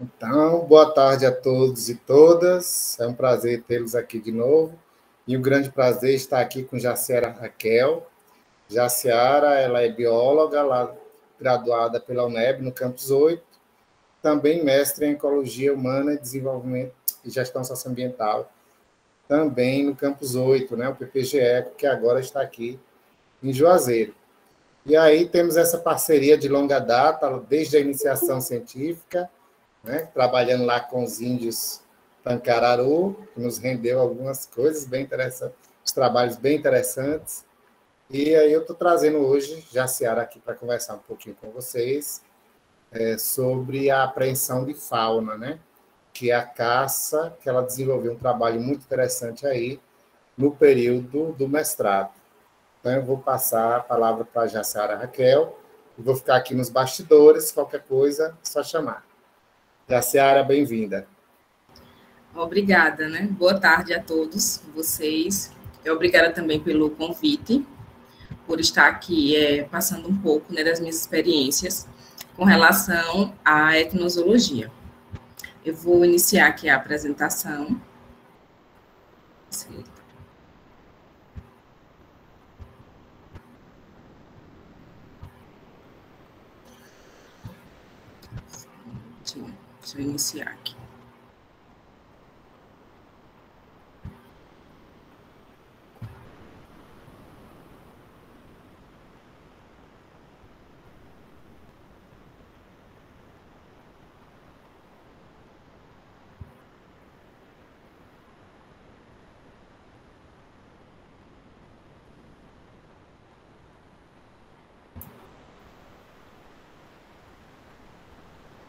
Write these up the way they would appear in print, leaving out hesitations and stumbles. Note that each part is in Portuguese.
Então, boa tarde a todos e todas. É um prazer tê-los aqui de novo. E um grande prazer estar aqui com Jaciara Raquel. Jaciara, ela é bióloga, lá, graduada pela UNEB, no Campus 8. Também mestre em Ecologia Humana e Desenvolvimento e Gestão Socioambiental, também no Campus 8, né, o PPGE, que agora está aqui em Juazeiro. E aí temos essa parceria de longa data, desde a iniciação científica, né, trabalhando lá com os índios Tancararu, que nos rendeu algumas coisas bem interessantes, os trabalhos bem interessantes. E aí eu estou trazendo hoje Jaciara aqui para conversar um pouquinho com vocês sobre a apreensão de fauna, né, que é a caça, que ela desenvolveu um trabalho muito interessante aí no período do mestrado. Então, eu vou passar a palavra para a Jaciara Raquel, e vou ficar aqui nos bastidores, qualquer coisa, é só chamar. Jaciara, bem-vinda. Obrigada, né? Boa tarde a todos vocês. Obrigada também pelo convite, por estar aqui passando um pouco, né, das minhas experiências com relação à etnozoologia. Eu vou iniciar aqui a apresentação. Deixa eu iniciar aqui.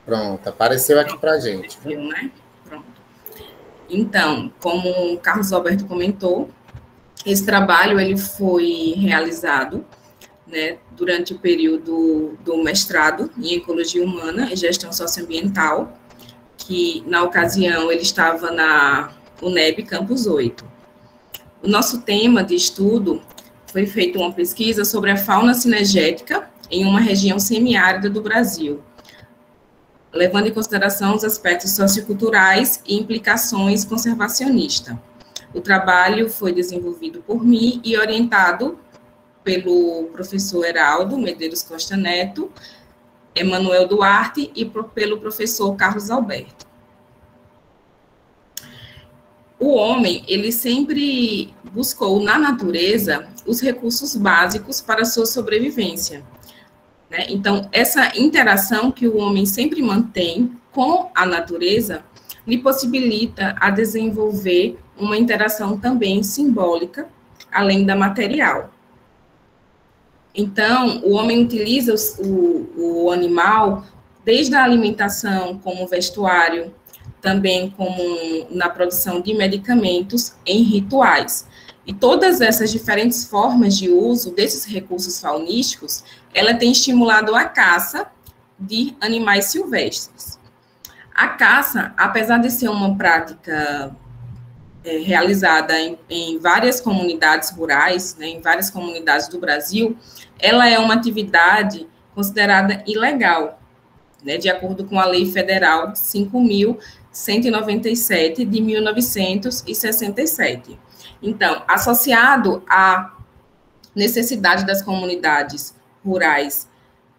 Pronto, apareceu aqui para a gente. Viu, né? Pronto. Então, como o Carlos Alberto comentou, esse trabalho ele foi realizado, né, durante o período do mestrado em Ecologia Humana e Gestão Socioambiental, que, na ocasião, ele estava na UNEB Campus 8. O nosso tema de estudo foi feita uma pesquisa sobre a fauna cinegética em uma região semiárida do Brasil, levando em consideração os aspectos socioculturais e implicações conservacionistas. O trabalho foi desenvolvido por mim e orientado pelo professor Heraldo Medeiros Costa Neto, Emanuel Duarte e pelo professor Carlos Alberto. O homem, ele sempre buscou na natureza os recursos básicos para a sua sobrevivência. Então, essa interação que o homem sempre mantém com a natureza lhe possibilita a desenvolver uma interação também simbólica, além da material. Então, o homem utiliza o animal desde a alimentação como vestuário, também como na produção de medicamentos em rituais. E todas essas diferentes formas de uso desses recursos faunísticos, ela tem estimulado a caça de animais silvestres. A caça, apesar de ser uma prática realizada em várias comunidades rurais, né, em várias comunidades do Brasil, ela é uma atividade considerada ilegal, né, de acordo com a Lei Federal 5.197 de 1967. Então, associado à necessidade das comunidades rurais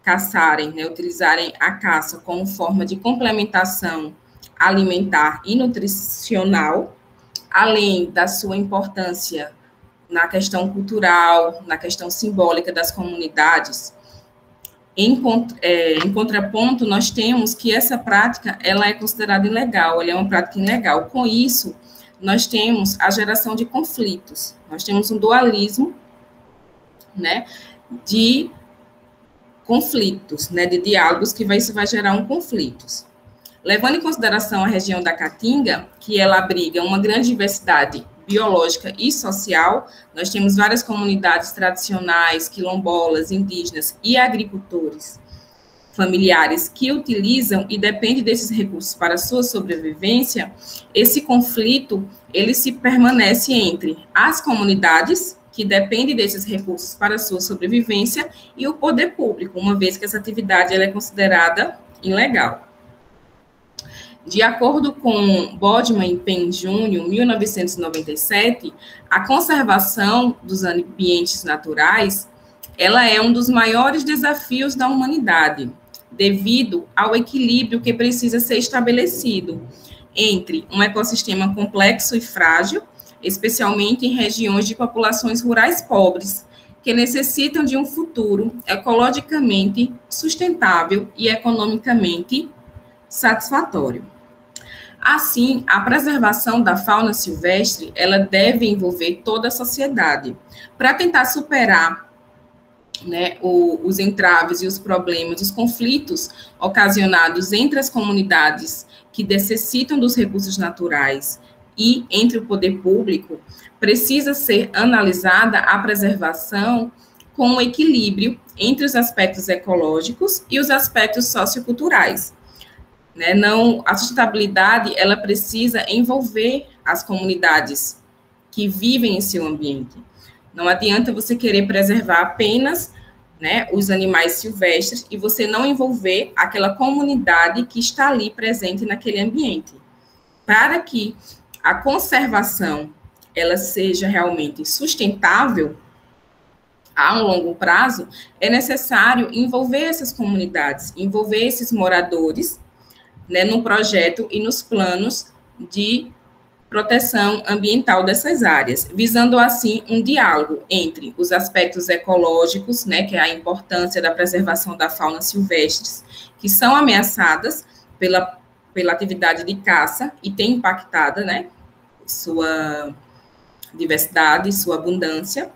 caçarem, né, utilizarem a caça como forma de complementação alimentar e nutricional, além da sua importância na questão cultural, na questão simbólica das comunidades, em contraponto, nós temos que essa prática ela é considerada ilegal, ela é uma prática ilegal. Com isso, nós temos a geração de conflitos, nós temos um dualismo, né, de conflitos, né, de diálogos que isso vai gerar conflitos. Levando em consideração a região da Caatinga, que ela abriga uma grande diversidade biológica e social, nós temos várias comunidades tradicionais, quilombolas, indígenas e agricultores familiares que utilizam e dependem desses recursos para a sua sobrevivência. Esse conflito, ele se permanece entre as comunidades que dependem desses recursos para a sua sobrevivência e o poder público, uma vez que essa atividade ela é considerada ilegal. De acordo com Bodman e Penn Jr., 1997, a conservação dos ambientes naturais, ela é um dos maiores desafios da humanidade, devido ao equilíbrio que precisa ser estabelecido entre um ecossistema complexo e frágil, especialmente em regiões de populações rurais pobres, que necessitam de um futuro ecologicamente sustentável e economicamente satisfatório. Assim, a preservação da fauna silvestre, ela deve envolver toda a sociedade, para tentar superar, né, os entraves e os problemas, os conflitos ocasionados entre as comunidades que necessitam dos recursos naturais e entre o poder público. Precisa ser analisada a preservação com um equilíbrio entre os aspectos ecológicos e os aspectos socioculturais. Né? Não, a sustentabilidade, ela precisa envolver as comunidades que vivem em seu ambiente. Não adianta você querer preservar apenas, né, os animais silvestres e você não envolver aquela comunidade que está ali presente naquele ambiente. Para que a conservação ela seja realmente sustentável a um longo prazo, é necessário envolver essas comunidades, envolver esses moradores, né, no projeto e nos planos de proteção ambiental dessas áreas, visando assim um diálogo entre os aspectos ecológicos, né, que é a importância da preservação da fauna silvestre, que são ameaçadas pela atividade de caça e tem impactado, né, sua diversidade, sua abundância,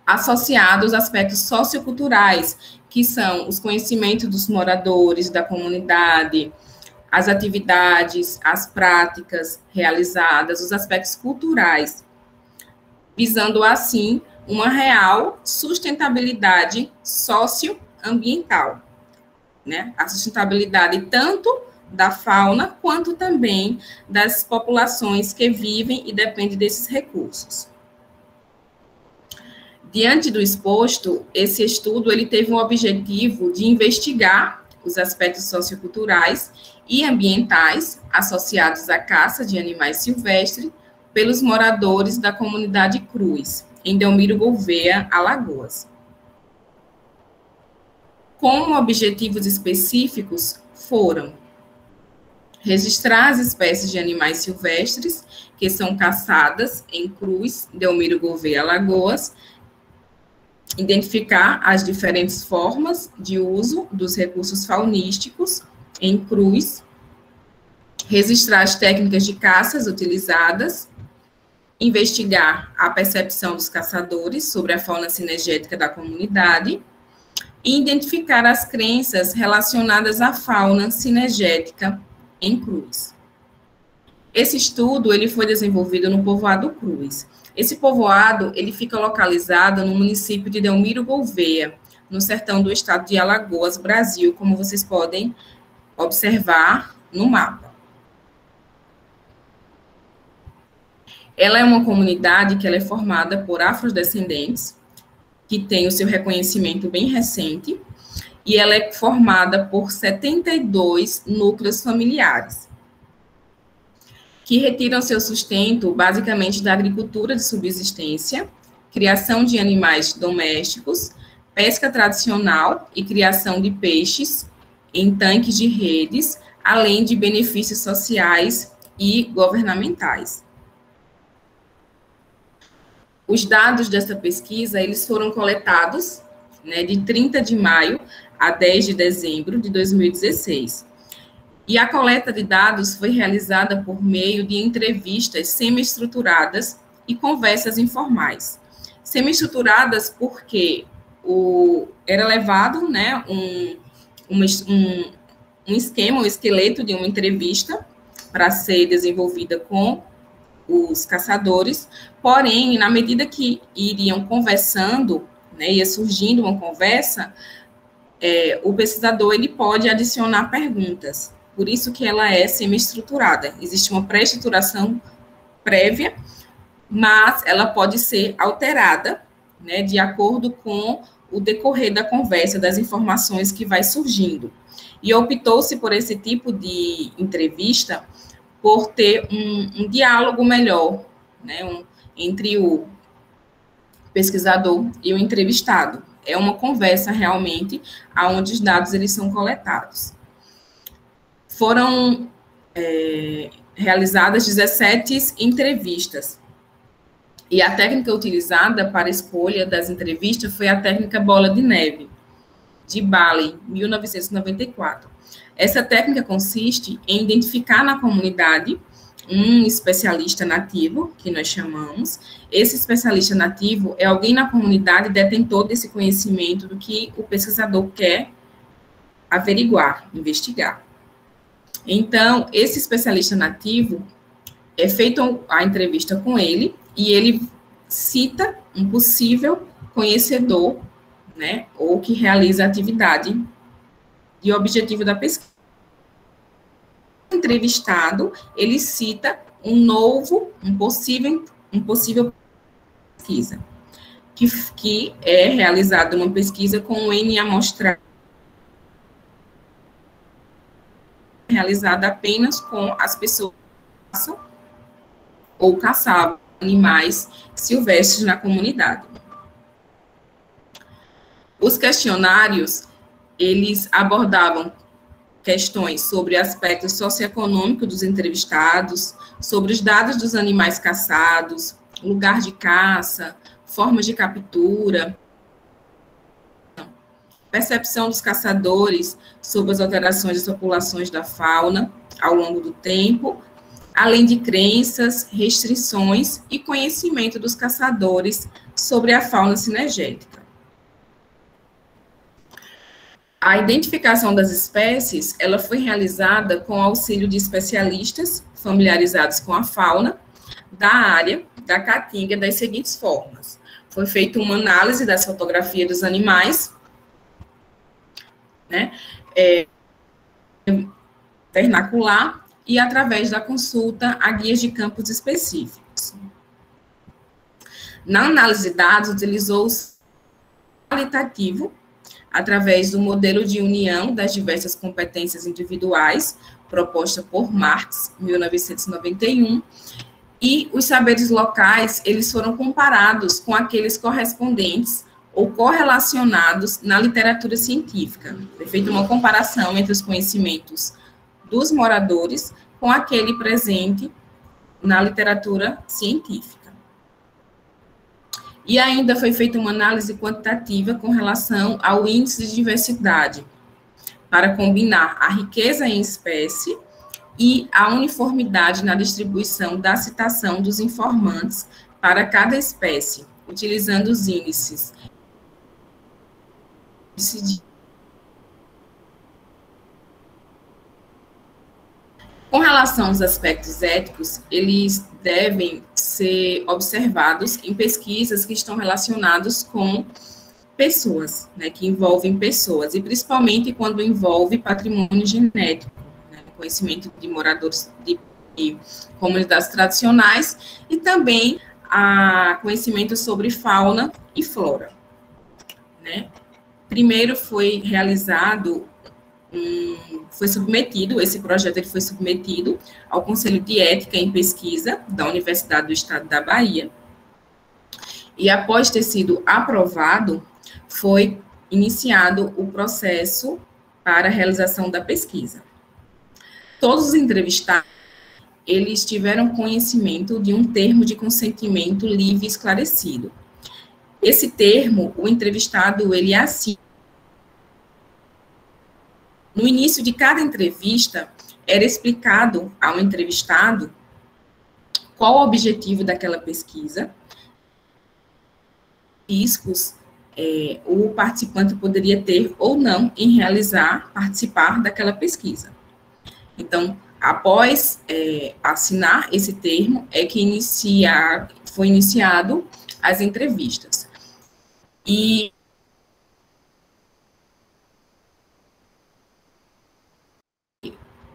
associados aos aspectos socioculturais, que são os conhecimentos dos moradores da comunidade, as atividades, as práticas realizadas, os aspectos culturais, visando assim uma real sustentabilidade socioambiental, né? A sustentabilidade tanto da fauna quanto também das populações que vivem e dependem desses recursos. Diante do exposto, esse estudo ele teve o objetivo de investigar os aspectos socioculturais e ambientais associados à caça de animais silvestres pelos moradores da comunidade Cruz, em Delmiro Gouveia, Alagoas. Como objetivos específicos foram registrar as espécies de animais silvestres que são caçadas em Cruz, Delmiro Gouveia, Alagoas, identificar as diferentes formas de uso dos recursos faunísticos em Cruz, registrar as técnicas de caças utilizadas, investigar a percepção dos caçadores sobre a fauna cinegética da comunidade e identificar as crenças relacionadas à fauna cinegética em Cruz. Esse estudo ele foi desenvolvido no povoado Cruz. Esse povoado, ele fica localizado no município de Delmiro Gouveia, no sertão do estado de Alagoas, Brasil, como vocês podem observar no mapa. Ela é uma comunidade que ela é formada por afrodescendentes, que tem o seu reconhecimento bem recente, e ela é formada por 72 núcleos familiares, que retiram seu sustento basicamente da agricultura de subsistência, criação de animais domésticos, pesca tradicional e criação de peixes em tanques de redes, além de benefícios sociais e governamentais. Os dados dessa pesquisa, eles foram coletados, né, de 30 de maio a 10 de dezembro de 2016. E a coleta de dados foi realizada por meio de entrevistas semi-estruturadas e conversas informais. Semi-estruturadas porque era levado, né, um esquema, um esqueleto de uma entrevista para ser desenvolvida com os caçadores, porém, na medida que iriam conversando, né, ia surgindo uma conversa, o pesquisador ele pode adicionar perguntas. Por isso que ela é semi-estruturada. Existe uma pré-estruturação prévia, mas ela pode ser alterada, né, de acordo com o decorrer da conversa, das informações que vai surgindo. E optou-se por esse tipo de entrevista por ter um diálogo melhor, né, entre o pesquisador e o entrevistado. É uma conversa realmente, onde os dados eles são coletados. Foram realizadas 17 entrevistas. E a técnica utilizada para a escolha das entrevistas foi a técnica bola de neve, de Balley, 1994. Essa técnica consiste em identificar na comunidade um especialista nativo, que nós chamamos. Esse especialista nativo é alguém na comunidade detentor desse conhecimento do que o pesquisador quer averiguar, investigar. Então, esse especialista nativo, é feita a entrevista com ele, e ele cita um possível conhecedor, né, ou que realiza a atividade e objetivo da pesquisa. O entrevistado, ele cita um possível pesquisa, que é realizada uma pesquisa com um N amostrado, realizada apenas com as pessoas que caçam ou caçavam animais silvestres na comunidade. Os questionários, eles abordavam questões sobre aspectos socioeconômicos dos entrevistados, sobre os dados dos animais caçados, lugar de caça, formas de captura, percepção dos caçadores sobre as alterações das populações da fauna ao longo do tempo, além de crenças, restrições e conhecimento dos caçadores sobre a fauna cinegética. A identificação das espécies, ela foi realizada com auxílio de especialistas familiarizados com a fauna da área da Caatinga das seguintes formas. Foi feita uma análise das fotografias dos animais, né, vernacular, e através da consulta a guias de campos específicos. Na análise de dados, utilizou-se qualitativo, através do modelo de união das diversas competências individuais, proposta por Marx, 1991, e os saberes locais, eles foram comparados com aqueles correspondentes ou correlacionados na literatura científica. Foi feita uma comparação entre os conhecimentos dos moradores com aquele presente na literatura científica. E ainda foi feita uma análise quantitativa com relação ao índice de diversidade, para combinar a riqueza em espécie e a uniformidade na distribuição da citação dos informantes para cada espécie, utilizando os índices Com relação aos aspectos éticos, eles devem ser observados em pesquisas que estão relacionadas com pessoas, né, que envolvem pessoas, e principalmente quando envolve patrimônio genético, né, conhecimento de moradores de comunidades tradicionais, e também conhecimento sobre fauna e flora, né. Primeiro foi realizado esse projeto ele foi submetido ao Conselho de Ética em Pesquisa da Universidade do Estado da Bahia, e após ter sido aprovado, foi iniciado o processo para a realização da pesquisa. Todos os entrevistados, eles tiveram conhecimento de um termo de consentimento livre e esclarecido. Esse termo, o entrevistado, ele assina. No início de cada entrevista, era explicado ao entrevistado qual o objetivo daquela pesquisa, riscos o participante poderia ter ou não em participar daquela pesquisa. Então, após assinar esse termo, é que foi iniciado as entrevistas. E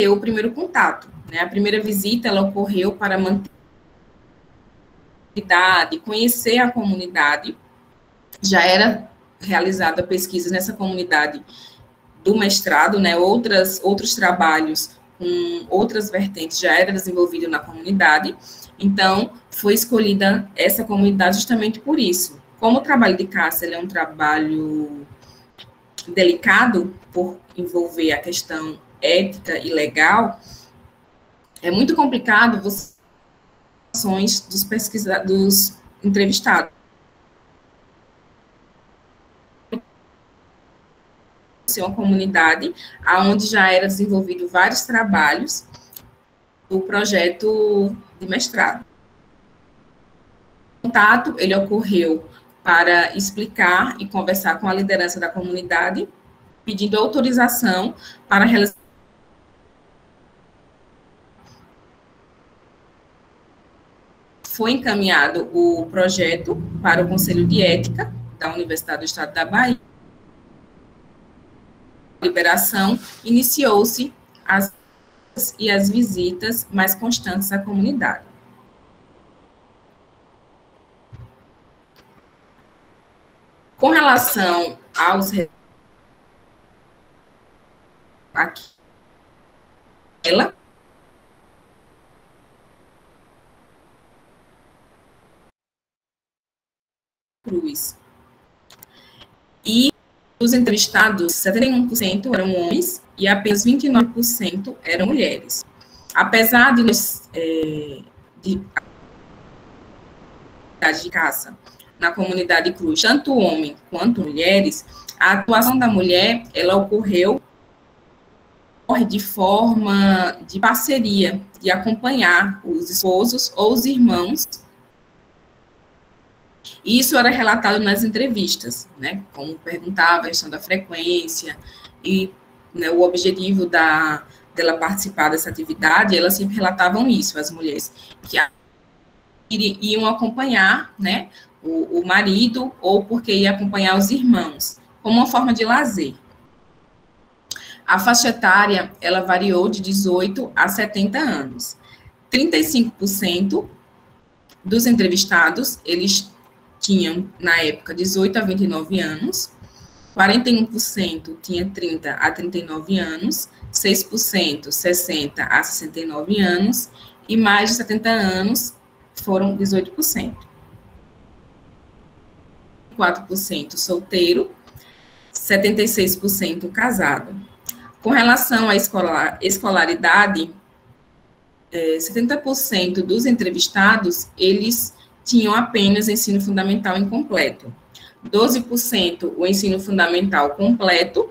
o primeiro contato, né? A primeira visita, ela ocorreu para manter a comunidade, conhecer a comunidade. Já era realizada pesquisas nessa comunidade do mestrado, né, outros trabalhos com outras vertentes já era desenvolvido na comunidade, então foi escolhida essa comunidade justamente por isso. Como o trabalho de caça ele é um trabalho delicado por envolver a questão ética e legal, é muito complicado você dos entrevistados. Uma comunidade onde já era desenvolvido vários trabalhos do projeto de mestrado. O contato, ele ocorreu para explicar e conversar com a liderança da comunidade, pedindo autorização para realizar. Foi encaminhado o projeto para o Conselho de Ética da Universidade do Estado da Bahia. A liberação, iniciou-se as visitas mais constantes à comunidade. Com relação aos aqui, ela Cruz. E os entrevistados, 71% eram homens e apenas 29% eram mulheres. Apesar de caça na comunidade cruz, tanto homem quanto mulheres, a atuação da mulher, ela ocorre de forma de parceria, de acompanhar os esposos ou os irmãos. E isso era relatado nas entrevistas, né? Como perguntava a questão da frequência e, né, o objetivo dela participar dessa atividade, elas sempre relatavam isso, as mulheres, que iam acompanhar, né, o marido ou porque ia acompanhar os irmãos, como uma forma de lazer. A faixa etária, ela variou de 18 a 70 anos. 35% dos entrevistados, eles tinham, na época, 18 a 29 anos, 41% tinha 30 a 39 anos, 6% 60 a 69 anos, e mais de 70 anos foram 18%. 4% solteiro, 76% casado. Com relação à escolaridade, 70% dos entrevistados, eles tinham apenas ensino fundamental incompleto. 12% o ensino fundamental completo,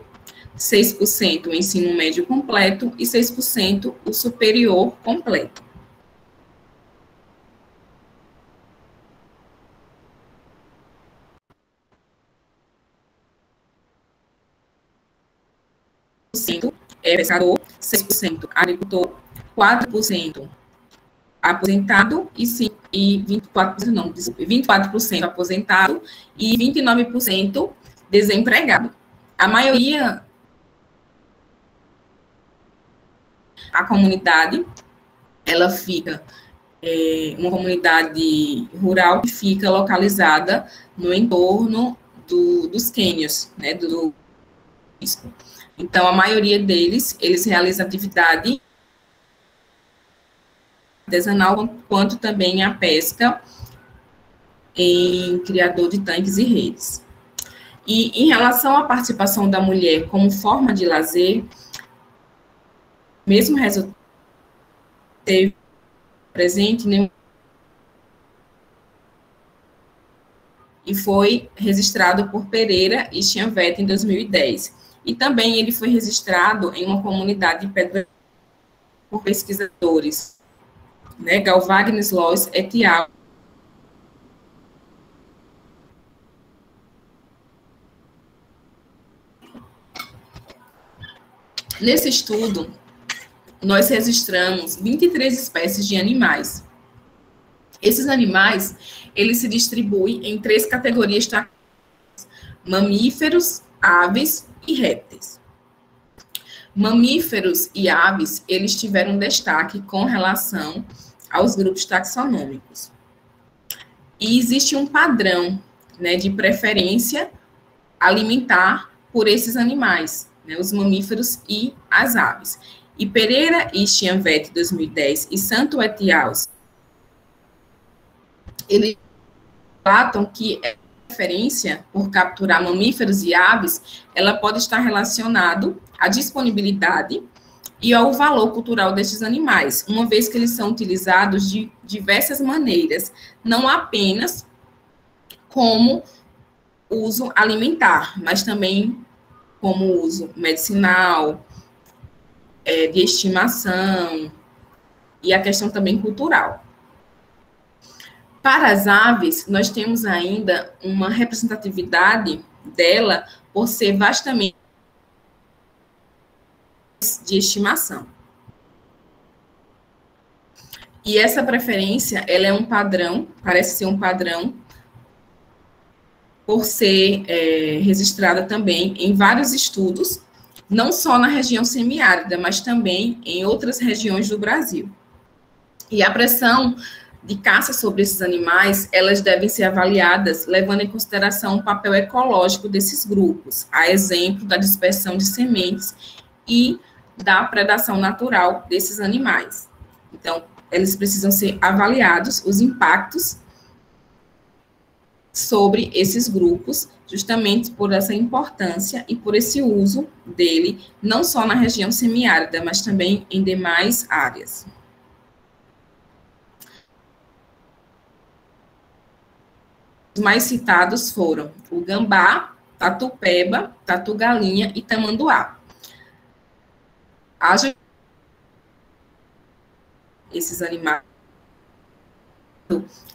6% o ensino médio completo e 6% o superior completo. É pescador, 6% agricultor, 4% aposentado e 24% aposentado e 29% desempregado. A maioria, a comunidade, ela fica, uma comunidade rural que fica localizada no entorno dos cânions, né, Então, a maioria deles, eles realizam atividade artesanal, quanto também a pesca em criador de tanques e redes. E em relação à participação da mulher como forma de lazer, mesmo resultado teve presente, né, e foi registrado por Pereira e Chianvete em 2010. E também ele foi registrado em uma comunidade de Pedra por pesquisadores, né, Galvagnes Lois et al. Nesse estudo, nós registramos 23 espécies de animais. Esses animais, eles se distribuem em 3 categorias: mamíferos, aves e répteis. Mamíferos e aves, eles tiveram destaque com relação aos grupos taxonômicos. E existe um padrão, né, de preferência alimentar por esses animais, né, os mamíferos e as aves. E Pereira e Chianvetti, 2010, e Santo Etiaus, eles relatam que a preferência por capturar mamíferos e aves, ela pode estar relacionado à disponibilidade e ao valor cultural destes animais, uma vez que eles são utilizados de diversas maneiras, não apenas como uso alimentar, mas também como uso medicinal, de estimação, e a questão também cultural. Para as aves, nós temos ainda uma representatividade dela por ser vastamente de estimação. E essa preferência, ela é um padrão, parece ser um padrão, por ser registrada também em vários estudos, não só na região semiárida, mas também em outras regiões do Brasil. E a pressão de caça sobre esses animais, elas devem ser avaliadas levando em consideração o papel ecológico desses grupos, a exemplo da dispersão de sementes e da predação natural desses animais. Então, eles precisam ser avaliados, os impactos sobre esses grupos, justamente por essa importância e por esse uso dele, não só na região semiárida, mas também em demais áreas. Os mais citados foram o gambá, tatu-peba, tatu-galinha e tamanduá. Esses animais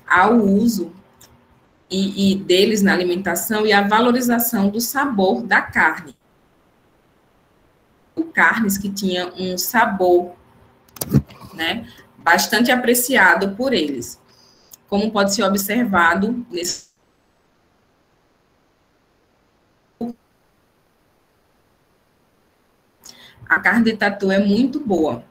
ao uso e deles na alimentação e a valorização do sabor da carne. Carnes que tinham um sabor, né, bastante apreciado por eles, como pode ser observado nesse. A carne de tatu é muito boa.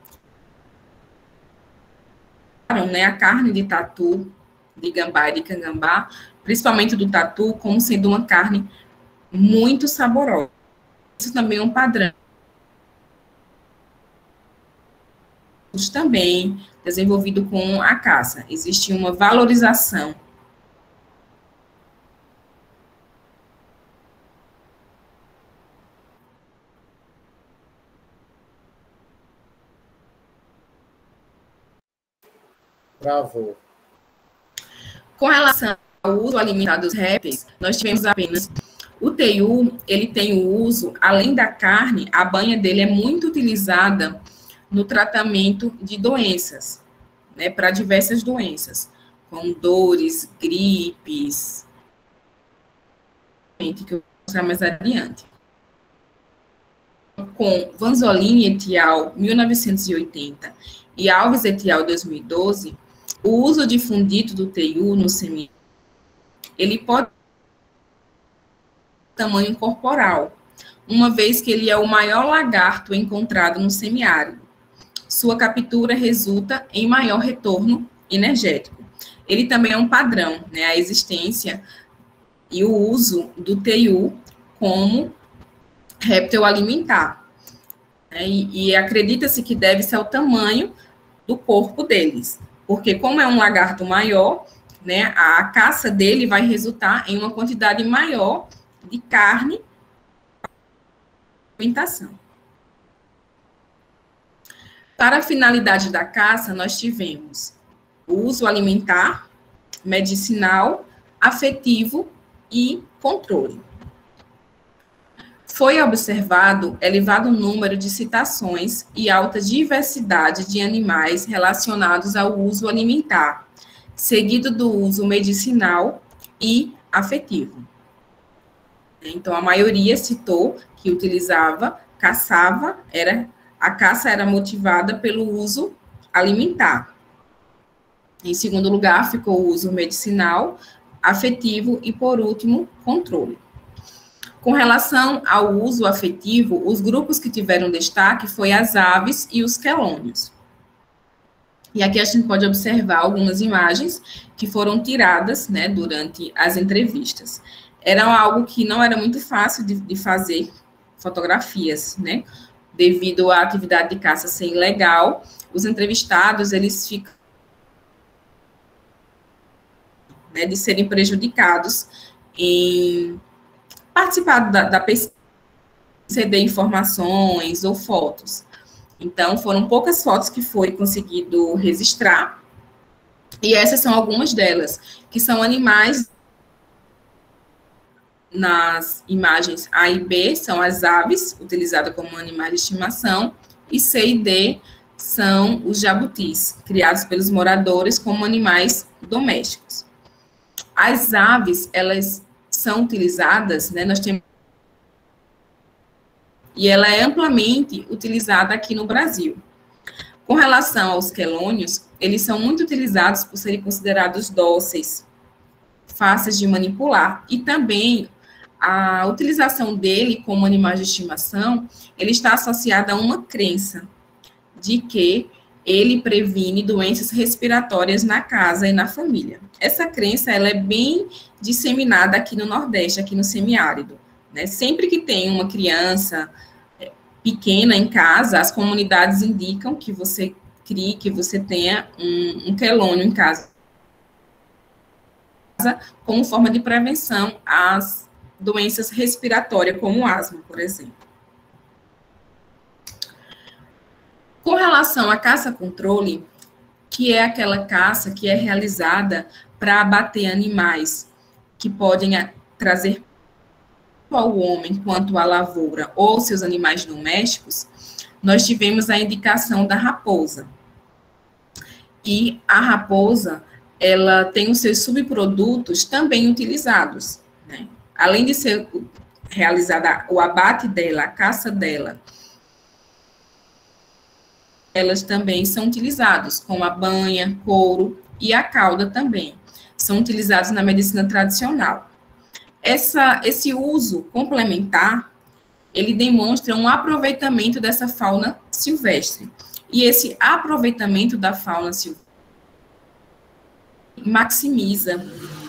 Né, a carne de tatu, de gambá e de cangambá, principalmente do tatu, como sendo uma carne muito saborosa. Isso também é um padrão. Também desenvolvido com a caça. Existe uma valorização Travou. Com relação ao uso alimentar dos répteis, nós tivemos apenas o teiu, ele tem o uso, além da carne, a banha dele é muito utilizada no tratamento de doenças, né, para diversas doenças, como dores, gripes, que eu vou mostrar mais adiante. Com Vanzolini et al., 1980, e Alves et al., 2012, o uso difundido do teiu no semiárido, ele pode ter tamanho corporal, uma vez que ele é o maior lagarto encontrado no semiárido. Sua captura resulta em maior retorno energético. Ele também é um padrão, né, a existência e o uso do teiu como réptil alimentar. Né, e acredita-se que deve-se ao tamanho do corpo deles, porque como é um lagarto maior, né, a caça dele vai resultar em uma quantidade maior de carne para alimentação. Para a finalidade da caça, nós tivemos o uso alimentar, medicinal, afetivo e controle. Foi observado elevado número de citações e alta diversidade de animais relacionados ao uso alimentar, seguido do uso medicinal e afetivo. Então, a maioria citou que utilizava, caçava, a caça era motivada pelo uso alimentar. Em segundo lugar, ficou o uso medicinal, afetivo e, por último, controle. Com relação ao uso afetivo, os grupos que tiveram destaque foi as aves e os quelônios. E aqui a gente pode observar algumas imagens que foram tiradas, né, durante as entrevistas. era algo que não era muito fácil de fazer fotografias, né? Devido à atividade de caça ser ilegal, os entrevistados, eles ficam, né, de serem prejudicados em participar da pesquisa, ceder informações ou fotos. Então, foram poucas fotos que foi conseguido registrar, e essas são algumas delas, que são animais. Nas imagens A e B são as aves, utilizadas como animais de estimação, e C e D são os jabutis, criados pelos moradores como animais domésticos. As aves, elas são utilizadas, né, nós temos, e ela é amplamente utilizada aqui no Brasil. Com relação aos quelônios, eles são muito utilizados por serem considerados dóceis, fáceis de manipular, e também a utilização dele como animal de estimação, ele está associado a uma crença de que ele previne doenças respiratórias na casa e na família. Essa crença, ela é bem disseminada aqui no Nordeste, aqui no semiárido, né? Sempre que tem uma criança pequena em casa, as comunidades indicam que você crie, que você tenha um quelônio em casa, como forma de prevenção às doenças respiratórias, como asma, por exemplo. Com relação à caça-controle, que é aquela caça que é realizada para abater animais que podem trazer ao homem quanto à lavoura ou seus animais domésticos, nós tivemos a indicação da raposa. E a raposa, ela tem os seus subprodutos também utilizados, né? Além de ser realizada o abate dela, a caça dela, elas também são utilizadas, como a banha, couro e a cauda também. São utilizados na medicina tradicional. Esse uso complementar, ele demonstra um aproveitamento dessa fauna silvestre. E esse aproveitamento da fauna silvestre maximiza,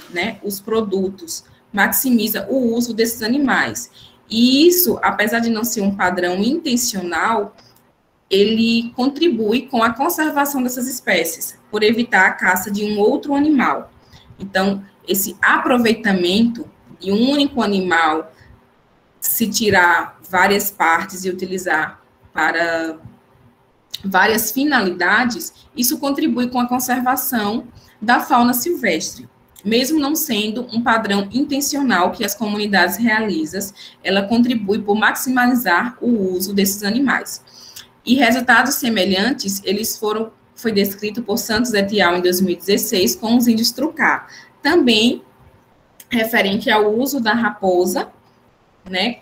né, os produtos, maximiza o uso desses animais. E isso, apesar de não ser um padrão intencional, ele contribui com a conservação dessas espécies, por evitar a caça de um outro animal. Então, esse aproveitamento de um único animal, se tirar várias partes e utilizar para várias finalidades, isso contribui com a conservação da fauna silvestre. Mesmo não sendo um padrão intencional que as comunidades realizam, ela contribui por maximizar o uso desses animais. E resultados semelhantes, foi descrito por Santos et al. Em 2016 com os índios Trucá, também referente ao uso da raposa, né,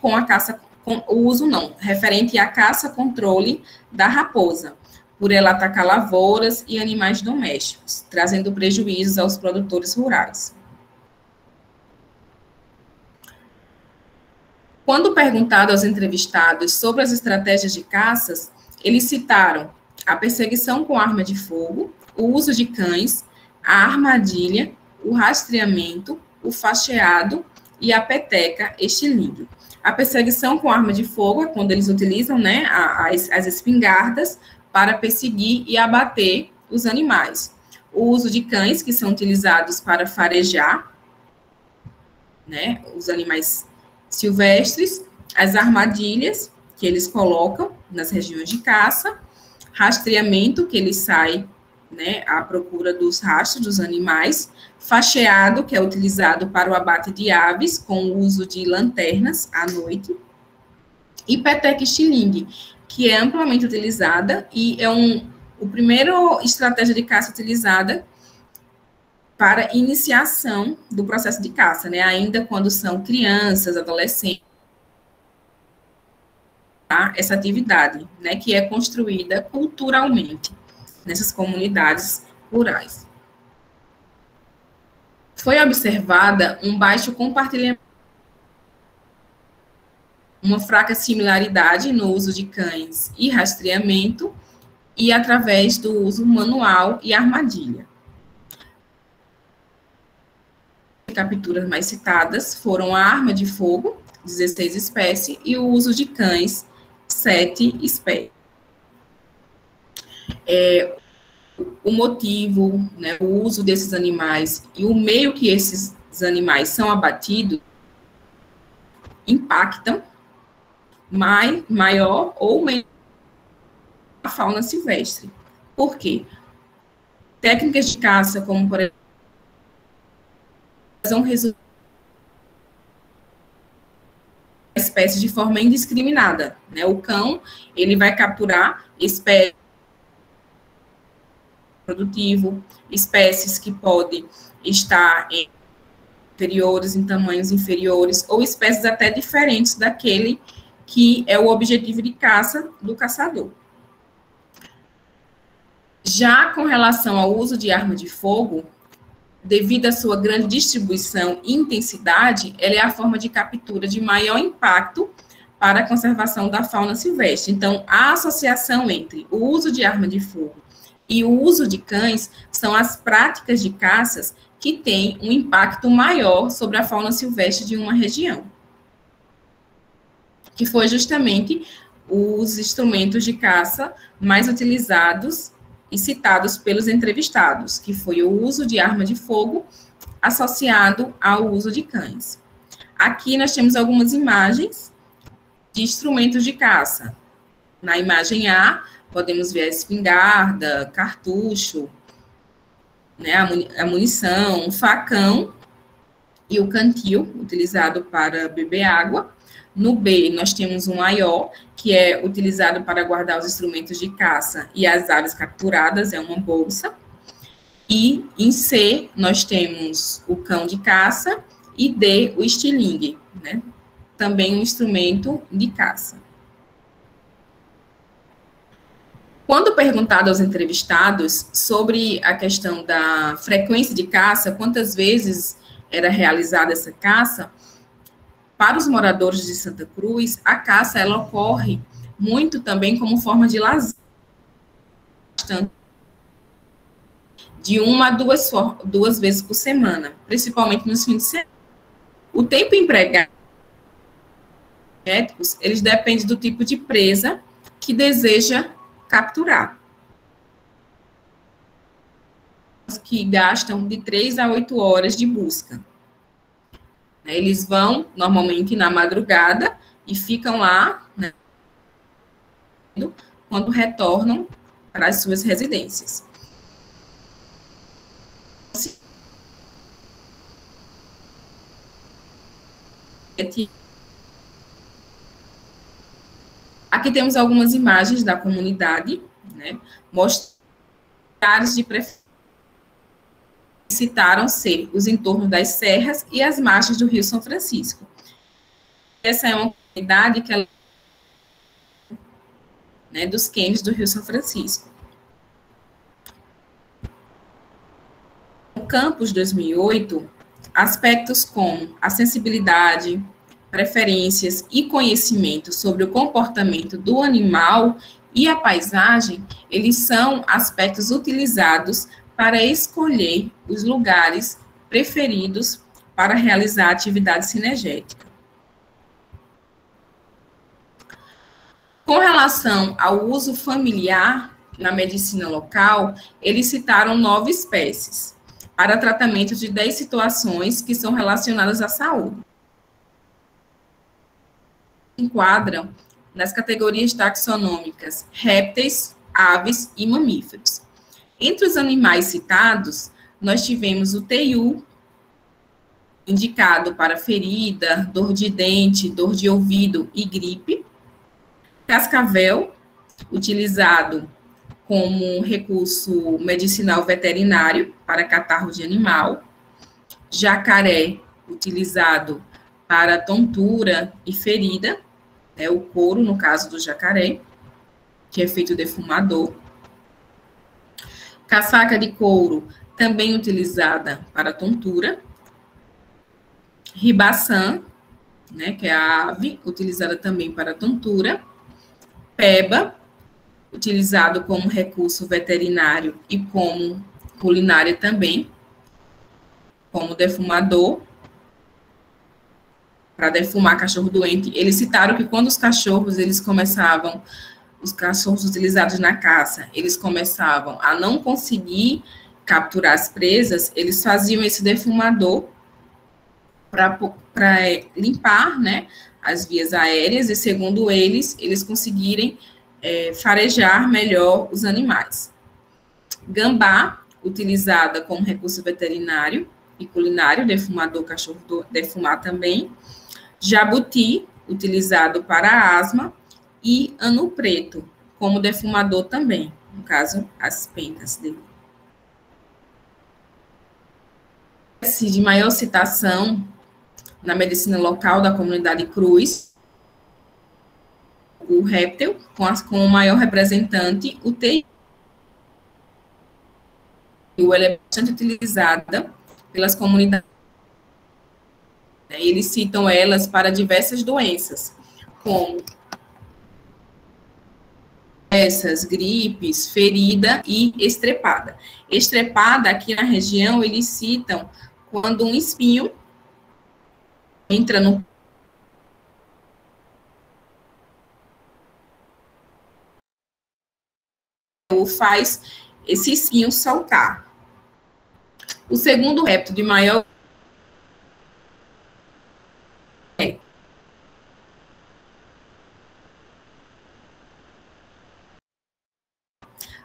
referente à caça-controle da raposa, por ela atacar lavouras e animais domésticos, trazendo prejuízos aos produtores rurais. Quando perguntado aos entrevistados sobre as estratégias de caças, eles citaram a perseguição com arma de fogo, o uso de cães, a armadilha, o rastreamento, o facheado e a peteca estilingue. A perseguição com arma de fogo é quando eles utilizam, né, as espingardas para perseguir e abater os animais. O uso de cães, que são utilizados para farejar, né, os animais silvestres, as armadilhas que eles colocam nas regiões de caça, rastreamento, que ele sai, né, à procura dos rastros dos animais, facheado, que é utilizado para o abate de aves, com o uso de lanternas à noite, e peteca estilingue, que é amplamente utilizada e é o primeiro estratégia de caça utilizada para iniciação do processo de caça, né, ainda quando são crianças, adolescentes, essa atividade, né, que é construída culturalmente nessas comunidades rurais. Foi observada um baixo compartilhamento, uma fraca similaridade no uso de cães e rastreamento, e através do uso manual e armadilha. capturas mais citadas foram a arma de fogo, 16 espécies, e o uso de cães, 7 espécies. O motivo, né, o uso desses animais e o meio que esses animais são abatidos impactam maior ou menor a fauna silvestre. Por quê? Técnicas de caça, como, por exemplo, são resultados da espécie de forma indiscriminada, né? O cão, ele vai capturar espécies produtivo, espécies que podem estar em inferiores, em tamanhos inferiores, ou espécies até diferentes daquele que é o objetivo de caça do caçador. Já com relação ao uso de arma de fogo, devido à sua grande distribuição e intensidade, ela é a forma de captura de maior impacto para a conservação da fauna silvestre. Então, a associação entre o uso de arma de fogo e o uso de cães são as práticas de caças que têm um impacto maior sobre a fauna silvestre de uma região, que foi justamente os instrumentos de caça mais utilizados e citados pelos entrevistados, que foi o uso de arma de fogo associado ao uso de cães. Aqui nós temos algumas imagens de instrumentos de caça. Na imagem A, podemos ver a espingarda, cartucho, né, a munição, um facão e o cantil, utilizado para beber água. No B, nós temos um aió, que é utilizado para guardar os instrumentos de caça e as aves capturadas, é uma bolsa. E em C, nós temos o cão de caça e D, o estilingue, né? Também um instrumento de caça. Quando perguntado aos entrevistados sobre a questão da frequência de caça, quantas vezes era realizada essa caça, para os moradores de Santa Cruz, a caça ela ocorre muito também como forma de lazer, de 1 a 2 vezes por semana, principalmente nos fins de semana. O tempo empregado, eles dependem do tipo de presa que deseja capturar, que gastam de 3 a 8 horas de busca. Eles vão, normalmente, na madrugada e ficam lá, né, quando retornam para as suas residências. Aqui temos algumas imagens da comunidade, né, mostrando áreas de preferência citaram ser os entornos das serras e as margens do Rio São Francisco. Essa é uma comunidade que é, né, dos cânions do Rio São Francisco. No Campus 2008, aspectos como a sensibilidade, preferências e conhecimento sobre o comportamento do animal e a paisagem, eles são aspectos utilizados para escolher os lugares preferidos para realizar a atividade cinegética. Com relação ao uso familiar na medicina local, eles citaram 9 espécies para tratamento de 10 situações que são relacionadas à saúde. Enquadram nas categorias taxonômicas répteis, aves e mamíferos. Entre os animais citados, nós tivemos o teiu, indicado para ferida, dor de dente, dor de ouvido e gripe. Cascavel, utilizado como recurso medicinal veterinário para catarro de animal. Jacaré, utilizado para tontura e ferida, é o couro, no caso do jacaré, que é feito defumador. Casaca de couro, também utilizada para tontura. Ribaçã, né, que é a ave, utilizada também para tontura. Peba, utilizado como recurso veterinário e como culinária também, como defumador. para defumar cachorro doente. Eles citaram que quando os cachorros utilizados na caça, eles começavam a não conseguir capturar as presas, eles faziam esse defumador para limpar, né, as vias aéreas, e segundo eles conseguirem farejar melhor os animais. Gambá, utilizada como recurso veterinário e culinário, defumador, cachorro defumar também. Jabuti, utilizado para asma, e anu preto, como defumador também, no caso, as penas dele. De maior citação na medicina local da comunidade Cruz, o réptil, com o maior representante, o teiu. Ela é bastante utilizada pelas comunidades. Eles citam elas para diversas doenças, como essas gripes, ferida e estrepada. Estrepada, aqui na região, eles citam quando um espinho entra no faz esse espinho saltar. O segundo réptil de maior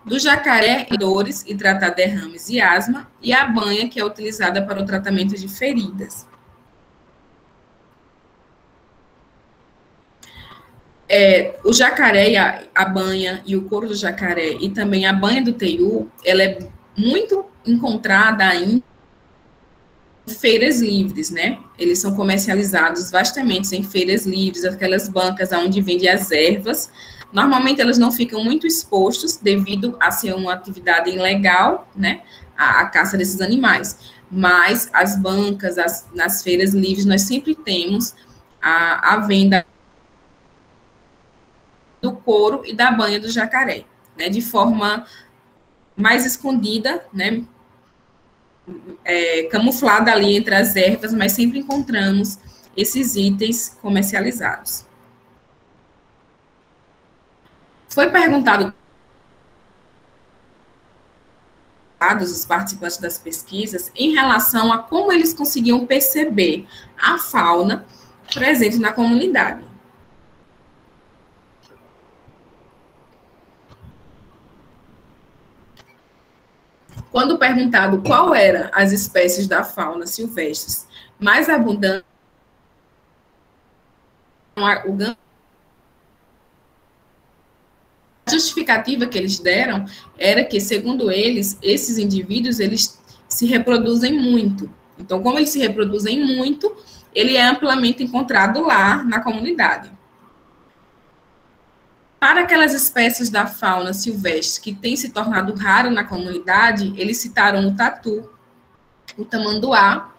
do jacaré, dores e tratar derrames e asma, e a banha, que é utilizada para o tratamento de feridas. O jacaré, a banha e o couro do jacaré, e também a banha do teiu, ela é muito encontrada em feiras livres, né? Eles são comercializados vastamente em feiras livres, aquelas bancas onde vende as ervas. Normalmente elas não ficam muito expostos devido a ser uma atividade ilegal, né? A caça desses animais. Mas as bancas, nas feiras livres, nós sempre temos a venda do couro e da banha do jacaré, né? De forma mais escondida, né? Camuflada ali entre as ervas, mas sempre encontramos esses itens comercializados. Foi perguntado os participantes das pesquisas em relação a como eles conseguiam perceber a fauna presente na comunidade. Quando perguntado qual eram as espécies da fauna silvestres mais abundantes, a justificativa que eles deram era que, segundo eles, esses indivíduos, eles se reproduzem muito. Então, como eles se reproduzem muito, ele é amplamente encontrado lá na comunidade. Para aquelas espécies da fauna silvestre que têm se tornado raro na comunidade, eles citaram o tatu, o tamanduá,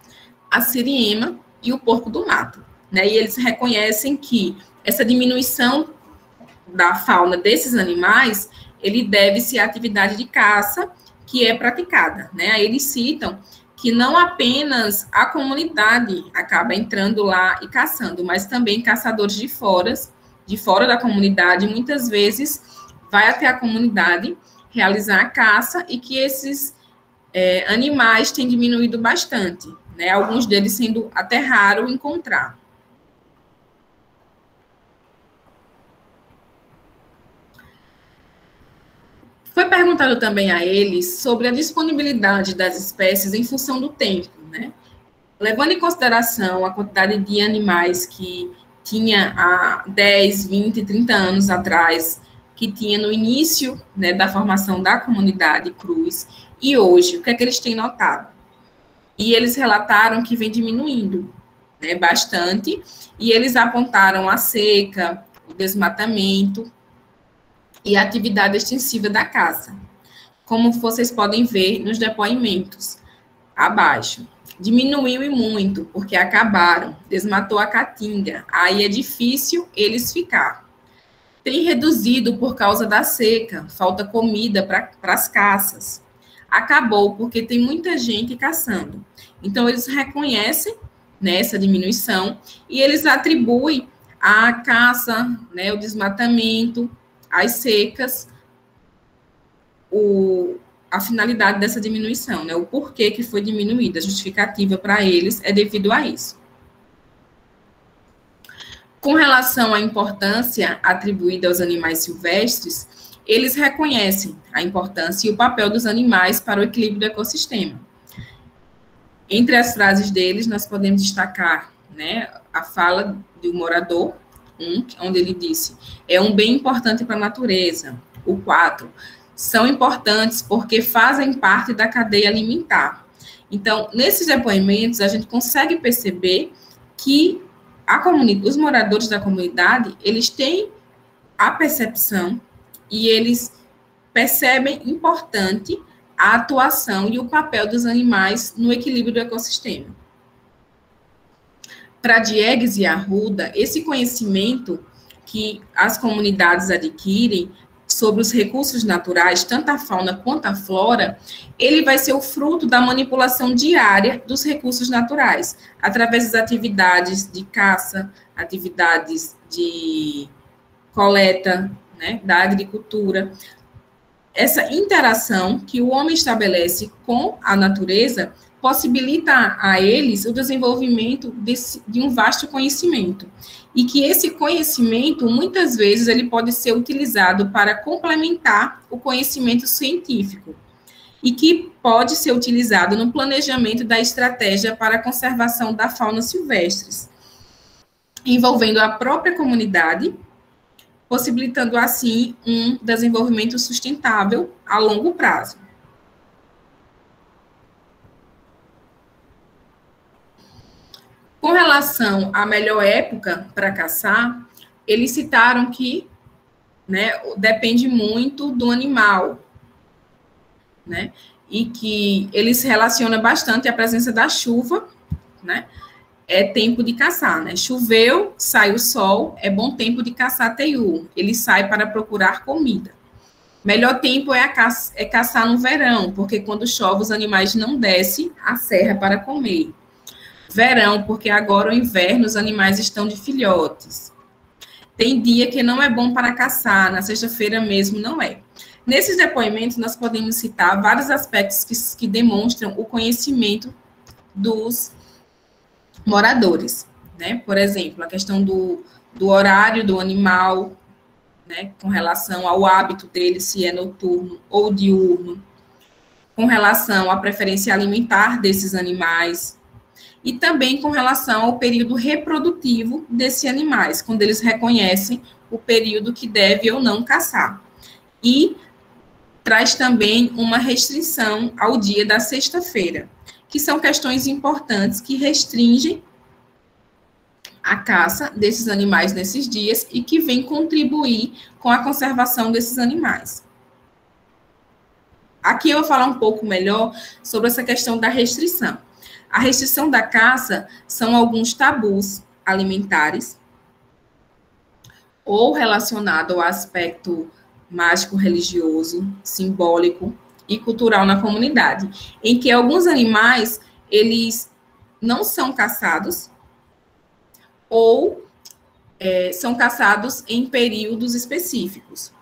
a siriema e o porco do mato, né? E eles reconhecem que essa diminuição da fauna desses animais, ele deve-se à atividade de caça que é praticada, né? Aí eles citam que não apenas a comunidade acaba entrando lá e caçando, mas também caçadores de fora da comunidade, muitas vezes vai até a comunidade realizar a caça e que esses animais têm diminuído bastante, né? Alguns deles sendo até raro encontrar. Foi perguntado também a eles sobre a disponibilidade das espécies em função do tempo, né? Levando em consideração a quantidade de animais que tinha há 10, 20, 30 anos atrás, que tinha no início, né, da formação da comunidade Cruz, e hoje, o que é que eles têm notado? E eles relataram que vem diminuindo, né, bastante, e eles apontaram a seca, o desmatamento e a atividade extensiva da caça, como vocês podem ver nos depoimentos abaixo. Diminuiu e muito, porque acabaram, desmatou a caatinga, aí é difícil eles ficar. Tem reduzido por causa da seca, falta comida para as caças. Acabou, porque tem muita gente caçando. Então, eles reconhecem, nessa diminuição, e eles atribuem a caça, né, o desmatamento, as secas, a finalidade dessa diminuição, né, o porquê que foi diminuída, a justificativa para eles é devido a isso. Com relação à importância atribuída aos animais silvestres, eles reconhecem a importância e o papel dos animais para o equilíbrio do ecossistema. Entre as frases deles, nós podemos destacar, né, a fala do morador, onde ele disse, é um bem importante para a natureza. O 4, são importantes porque fazem parte da cadeia alimentar. Então, nesses depoimentos, a gente consegue perceber que os moradores da comunidade, eles têm a percepção e eles percebem importante a atuação e o papel dos animais no equilíbrio do ecossistema. Para Diegues e Arruda, esse conhecimento que as comunidades adquirem sobre os recursos naturais, tanto a fauna quanto a flora, ele vai ser o fruto da manipulação diária dos recursos naturais, através das atividades de caça, atividades de coleta, né, da agricultura. Essa interação que o homem estabelece com a natureza possibilita a eles o desenvolvimento de um vasto conhecimento. E que esse conhecimento, muitas vezes, ele pode ser utilizado para complementar o conhecimento científico. E que pode ser utilizado no planejamento da estratégia para a conservação da fauna silvestres, envolvendo a própria comunidade, possibilitando, assim, um desenvolvimento sustentável a longo prazo. Com relação à melhor época para caçar, eles citaram que, né, depende muito do animal, né, e que eles relacionam bastante a presença da chuva, né, é tempo de caçar, né, choveu, sai o sol, é bom tempo de caçar teiu, ele sai para procurar comida. Melhor tempo é caçar no verão, porque quando chove os animais não descem a serra para comer. Verão, porque agora o inverno os animais estão de filhotes. Tem dia que não é bom para caçar, na sexta-feira mesmo não é. Nesses depoimentos, nós podemos citar vários aspectos que demonstram o conhecimento dos moradores, né? Por exemplo, a questão do horário do animal, né? Com relação ao hábito dele, se é noturno ou diurno, com relação à preferência alimentar desses animais, e também com relação ao período reprodutivo desses animais, quando eles reconhecem o período que deve ou não caçar. E traz também uma restrição ao dia da sexta-feira, que são questões importantes que restringem a caça desses animais nesses dias e que vem contribuir com a conservação desses animais. Aqui eu vou falar um pouco melhor sobre essa questão da restrição. A restrição da caça são alguns tabus alimentares ou relacionado ao aspecto mágico, religioso, simbólico e cultural na comunidade, em que alguns animais, eles não são caçados ou são caçados em períodos específicos.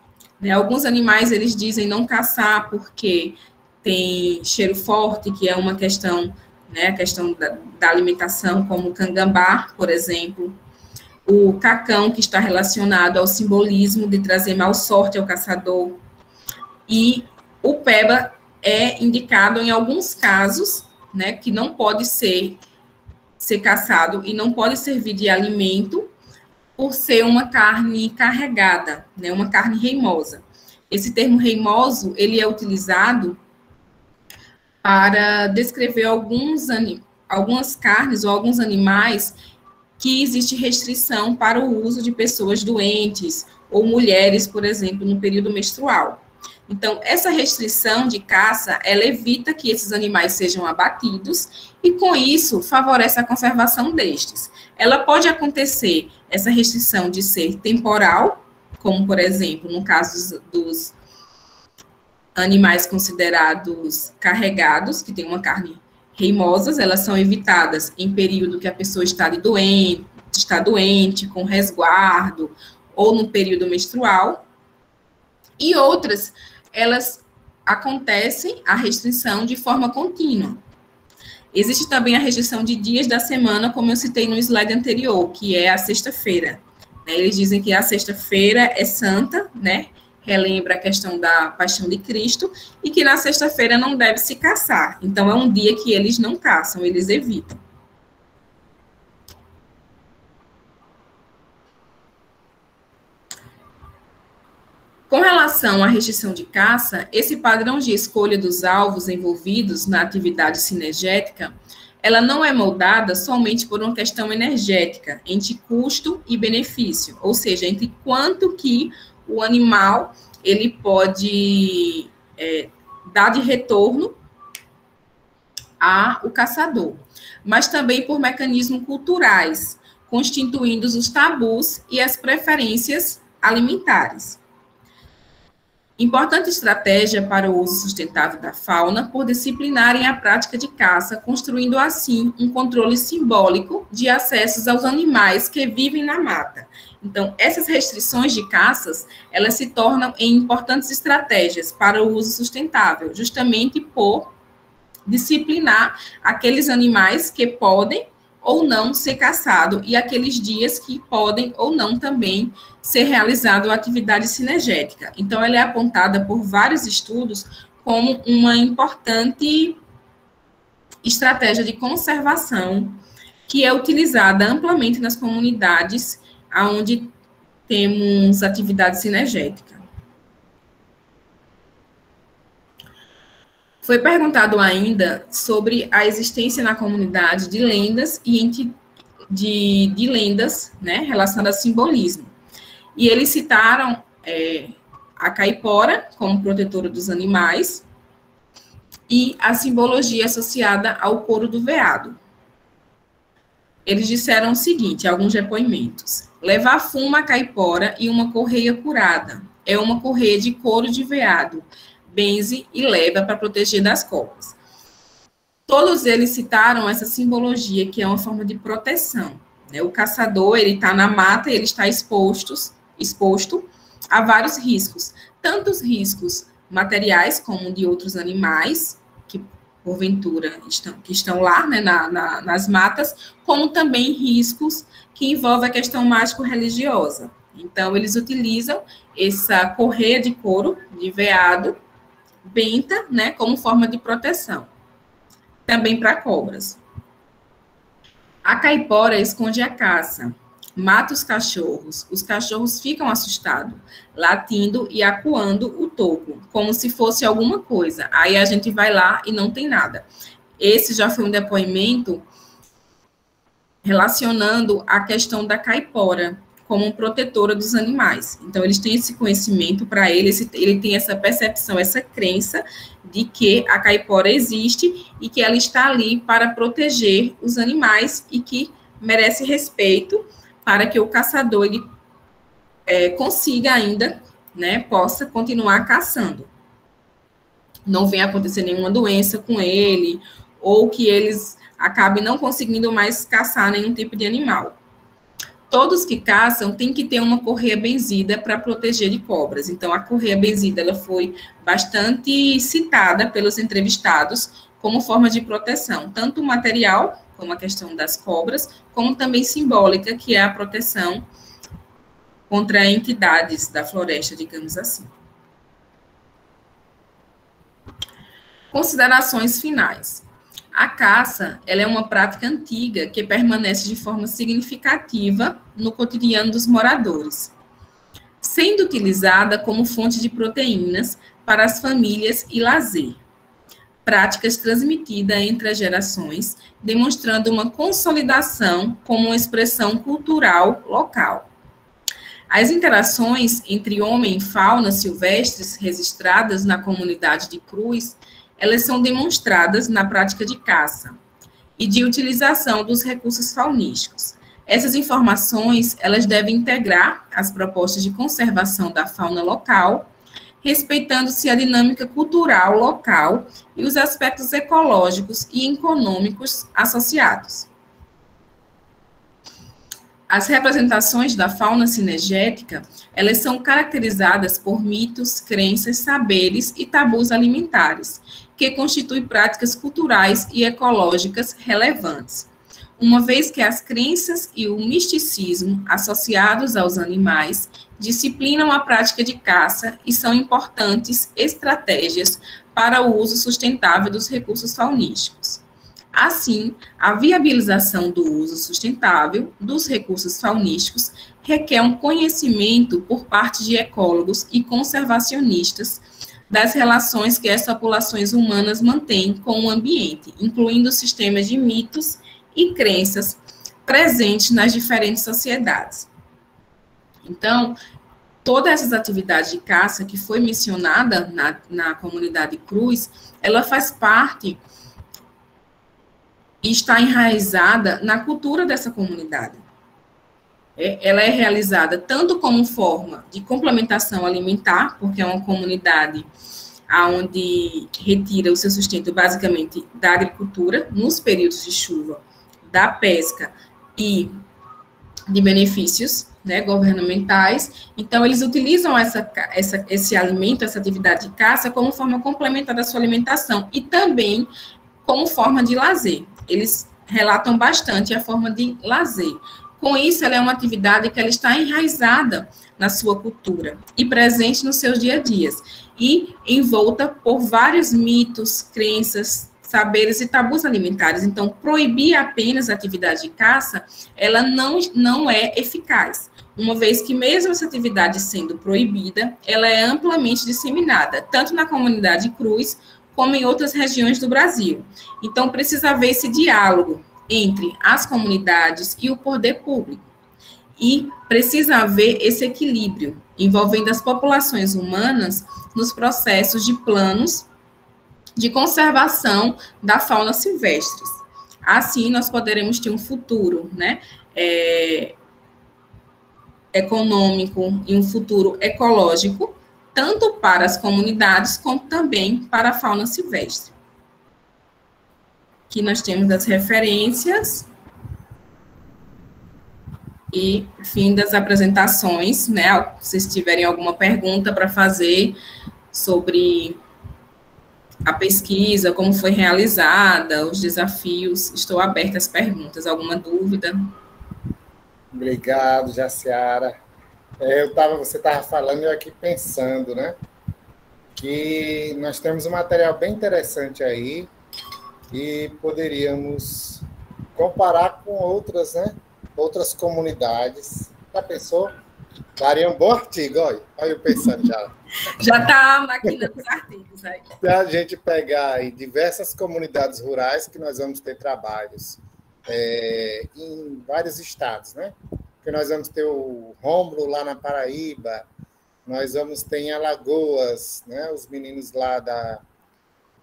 Né? Alguns animais, eles dizem não caçar porque tem cheiro forte, que é uma questão, né, a questão da alimentação, como o cangambá, por exemplo, o cacão, que está relacionado ao simbolismo de trazer mal sorte ao caçador, e o peba é indicado em alguns casos, né, que não pode ser caçado e não pode servir de alimento por ser uma carne carregada, né, uma carne reimosa. Esse termo reimoso, ele é utilizado para descrever algumas carnes ou alguns animais que existe restrição para o uso de pessoas doentes ou mulheres, por exemplo, no período menstrual. Então, essa restrição de caça, ela evita que esses animais sejam abatidos e, com isso, favorece a conservação destes. Ela pode acontecer, essa restrição de ser temporal, como, por exemplo, no caso dos animais considerados carregados, que tem uma carne queimosas, elas são evitadas em período que a pessoa está doente, com resguardo, ou no período menstrual. E outras, elas acontecem, a restrição, de forma contínua. Existe também a restrição de dias da semana, como eu citei no slide anterior, que é a sexta-feira. Eles dizem que a sexta-feira é santa, né? Relembra a questão da paixão de Cristo, e que na sexta-feira não deve se caçar. Então, é um dia que eles não caçam, eles evitam. Com relação à restrição de caça, esse padrão de escolha dos alvos envolvidos na atividade cinegética, ela não é moldada somente por uma questão energética, entre custo e benefício, ou seja, entre quanto que o animal ele pode dar de retorno ao caçador, mas também por mecanismos culturais, constituindo os tabus e as preferências alimentares. Importante estratégia para o uso sustentável da fauna por disciplinarem a prática de caça, construindo assim um controle simbólico de acessos aos animais que vivem na mata. Então, essas restrições de caças, elas se tornam em importantes estratégias para o uso sustentável, justamente por disciplinar aqueles animais que podem ou não ser caçado e aqueles dias que podem ou não também ser realizado a atividade cinegética. Então, ela é apontada por vários estudos como uma importante estratégia de conservação que é utilizada amplamente nas comunidades onde temos atividade cinegética. Foi perguntado ainda sobre a existência na comunidade de lendas e de lendas, né, relacionadas a simbolismo. E eles citaram a caipora como protetora dos animais e a simbologia associada ao couro do veado. Eles disseram o seguinte, alguns depoimentos: levar fumo a caipora e uma correia curada. É uma correia de couro de veado, benze e leva para proteger das cobras. Todos eles citaram essa simbologia, que é uma forma de proteção. Né? O caçador, ele está na mata, ele está exposto a vários riscos, tanto os riscos materiais, como de outros animais, que porventura estão lá, né, nas matas, como também riscos que envolvem a questão mágico-religiosa. Então, eles utilizam essa correia de couro de veado, benta, né, como forma de proteção. Também para cobras. A caipora esconde a caça, mata os cachorros ficam assustados, latindo e acuando o toco, como se fosse alguma coisa. Aí a gente vai lá e não tem nada. Esse já foi um depoimento relacionando a questão da caipora como protetora dos animais. Então, eles têm esse conhecimento para ele tem essa percepção, essa crença de que a caipora existe e que ela está ali para proteger os animais e que merece respeito para que o caçador ele, consiga ainda, né, possa continuar caçando. Não venha acontecer nenhuma doença com ele, ou que eles acabem não conseguindo mais caçar nenhum tipo de animal. Todos que caçam têm que ter uma correia benzida para proteger de cobras. Então, a correia benzida ela foi bastante citada pelos entrevistados como forma de proteção, tanto material, como a questão das cobras, como também simbólica, que é a proteção contra entidades da floresta, digamos assim. Considerações finais. A caça, ela é uma prática antiga que permanece de forma significativa no cotidiano dos moradores, sendo utilizada como fonte de proteínas para as famílias e lazer. Práticas transmitidas entre as gerações, demonstrando uma consolidação como uma expressão cultural local. As interações entre homem e fauna silvestres registradas na comunidade de Cruz, elas são demonstradas na prática de caça e de utilização dos recursos faunísticos. Essas informações, elas devem integrar as propostas de conservação da fauna local, respeitando-se a dinâmica cultural local e os aspectos ecológicos e econômicos associados. As representações da fauna cinegética, elas são caracterizadas por mitos, crenças, saberes e tabus alimentares, que constituem práticas culturais e ecológicas relevantes, uma vez que as crenças e o misticismo associados aos animais disciplinam a prática de caça e são importantes estratégias para o uso sustentável dos recursos faunísticos. Assim, a viabilização do uso sustentável dos recursos faunísticos requer um conhecimento por parte de ecólogos e conservacionistas das relações que as populações humanas mantêm com o ambiente, incluindo sistemas de mitos e crenças presentes nas diferentes sociedades. Então, todas essas atividades de caça que foi mencionada na comunidade Cruz, ela faz parte e está enraizada na cultura dessa comunidade. Ela é realizada tanto como forma de complementação alimentar, porque é uma comunidade onde retira o seu sustento basicamente da agricultura, nos períodos de chuva, da pesca e de benefícios, né, governamentais. Então, eles utilizam esse alimento, essa atividade de caça, como forma complementar da sua alimentação e também como forma de lazer. Eles relatam bastante a forma de lazer. Com isso, ela é uma atividade que ela está enraizada na sua cultura e presente nos seus dia a dias, e envolta por vários mitos, crenças, saberes e tabus alimentares. Então, proibir apenas a atividade de caça, ela não é eficaz, uma vez que mesmo essa atividade sendo proibida, ela é amplamente disseminada, tanto na comunidade Cruz, como em outras regiões do Brasil. Então, precisa haver esse diálogo entre as comunidades e o poder público. E precisa haver esse equilíbrio, envolvendo as populações humanas nos processos de planos de conservação da fauna silvestre. Assim, nós poderemos ter um futuro, né, econômico e um futuro ecológico, tanto para as comunidades, como também para a fauna silvestre. Aqui nós temos as referências e fim das apresentações, né? Se vocês tiverem alguma pergunta para fazer sobre a pesquisa, como foi realizada, os desafios, estou aberta às perguntas. Alguma dúvida? Obrigado, Jaciara. Você estava falando e eu aqui pensando, né? Que nós temos um material bem interessante aí e poderíamos comparar com outras, né? Outras comunidades. Já pensou? Daria um bom artigo, olha eu pensando já. Já está a máquina dos artigos aí. Se a gente pegar aí diversas comunidades rurais, que nós vamos ter trabalhos em vários estados, né? Porque nós vamos ter o Rômulo lá na Paraíba, nós vamos ter em Alagoas, né? Os meninos lá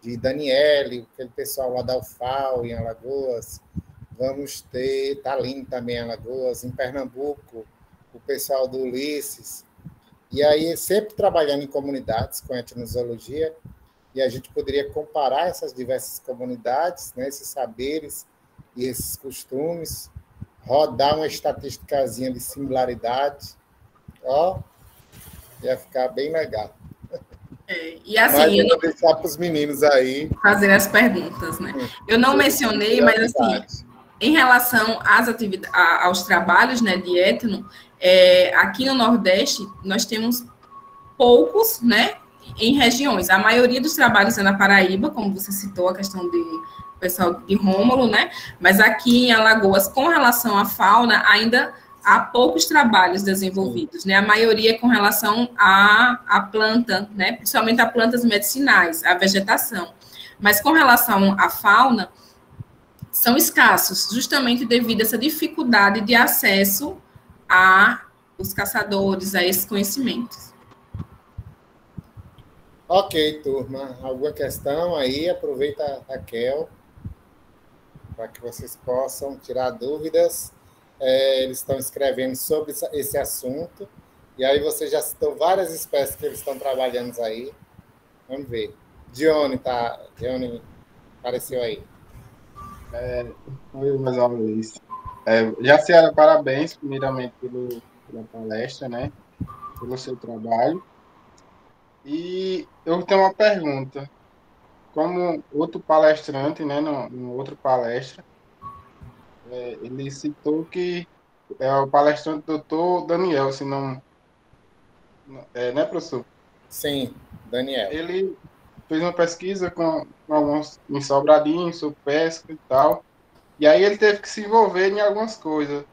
de Daniele, aquele pessoal lá da UFAL em Alagoas, vamos ter Talim também em Alagoas, em Pernambuco, o pessoal do Ulisses, e aí sempre trabalhando em comunidades com etnozoologia, e a gente poderia comparar essas diversas comunidades, né, esses saberes e esses costumes, rodar uma estatísticazinha de similaridade, ia ficar bem legal. E assim, mas eu vou deixar para os meninos aí fazer as perguntas, né? Eu não mencionei, mas assim, em relação às aos trabalhos, né, de etno, aqui no Nordeste nós temos poucos, né, em regiões. A maioria dos trabalhos é na Paraíba, como você citou, a questão do pessoal de Rômulo, né? Mas aqui em Alagoas, com relação à fauna, ainda há poucos trabalhos desenvolvidos, né? A maioria é com relação à planta, né? Principalmente a plantas medicinais, a vegetação. Mas com relação à fauna, são escassos, justamente devido a essa dificuldade de acesso aos caçadores, a esses conhecimentos. Ok, turma. Alguma questão aí? Aproveita, Raquel, para que vocês possam tirar dúvidas. Eles estão escrevendo sobre esse assunto. E aí você já citou várias espécies que eles estão trabalhando aí. Vamos ver. Dione apareceu aí. Oi, mais uma vez. Jaciara, parabéns, primeiramente, pela palestra, né? Pelo seu trabalho. E eu tenho uma pergunta. Como outro palestrante, né, no outro palestra, ele citou que é o palestrante doutor Daniel, se não... né, professor? Sim, Daniel. Ele fez uma pesquisa com alguns em Sobradinho, sobre pesca e tal. E aí ele teve que se envolver em algumas coisas.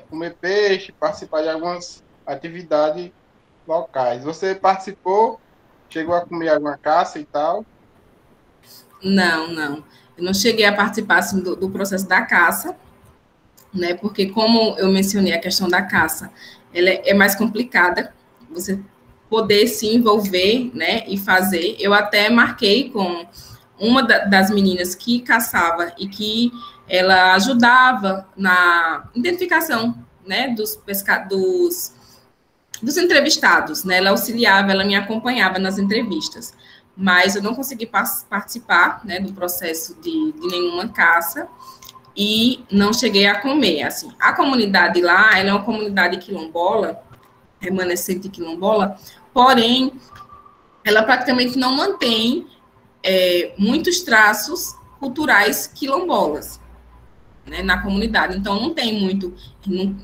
Comer peixe, participar de algumas atividades locais. Você participou? Chegou a comer alguma caça e tal? Não, não. Eu não cheguei a participar assim, do processo da caça, né? Porque, como eu mencionei, a questão da caça, ela é mais complicada. Você poder se envolver, né? E fazer. Eu até marquei com uma das meninas que caçava e que ela ajudava na identificação, né? Dos entrevistados, né? Ela auxiliava, ela me acompanhava nas entrevistas, mas eu não consegui participar, né, do processo de nenhuma caça e não cheguei a comer, assim. A comunidade lá, ela é uma comunidade quilombola, remanescente quilombola, porém, ela praticamente não mantém muitos traços culturais quilombolas, né, na comunidade. Então, não tem muito